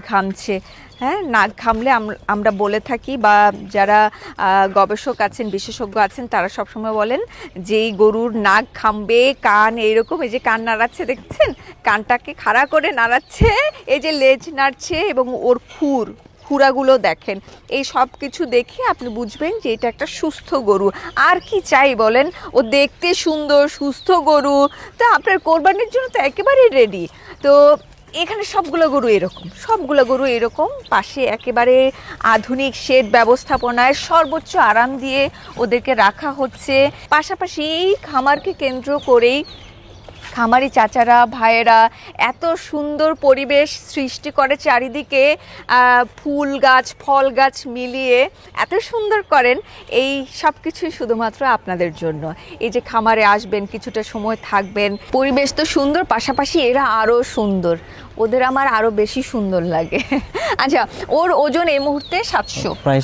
ঘামছে, হ্যাঁ, নাক ঘামলে আমরা বলে থাকি, বা যারা গবেষক আছেন, বিশেষজ্ঞ আছেন, তারা সবসময় বলেন যে এই গরুর নাক ঘামবে, কান এইরকম, এই যে কান নাড়াচ্ছে দেখছেন, কানটাকে খাড়া করে নাড়াচ্ছে, এই যে লেজ নাড়ছে, এবং ওর খুরাগুলো দেখেন, এই সব কিছু দেখে আপনি বুঝবেন যে এটা একটা সুস্থ গরু। আর কি চাই বলেন, ও দেখতে সুন্দর, সুস্থ গরু, তো আপনার কোরবানির জন্য তো একেবারেই রেডি। তো এখানে সবগুলো গরু এরকম পাশে একেবারে আধুনিক শেড ব্যবস্থাপনায় সর্বোচ্চ আরাম দিয়ে ওদেরকে রাখা হচ্ছে। পাশাপাশি এই খামারকে কেন্দ্র করেই খামারি চাচারা, ভাইয়েরা এত সুন্দর পরিবেশ সৃষ্টি করে চারিদিকে, ফুল গাছ, ফল গাছ মিলিয়ে এত সুন্দর করেন। এই সব কিছুই শুধুমাত্র আপনাদের জন্য। এই যে খামারে আসবেন, কিছুটা সময় থাকবেন, পরিবেশ তো সুন্দর, পাশাপাশি এরা আরও সুন্দর, ওদের আমার আরও বেশি সুন্দর লাগে। আচ্ছা, ওর ওজন এই মুহূর্তে 700, প্রায়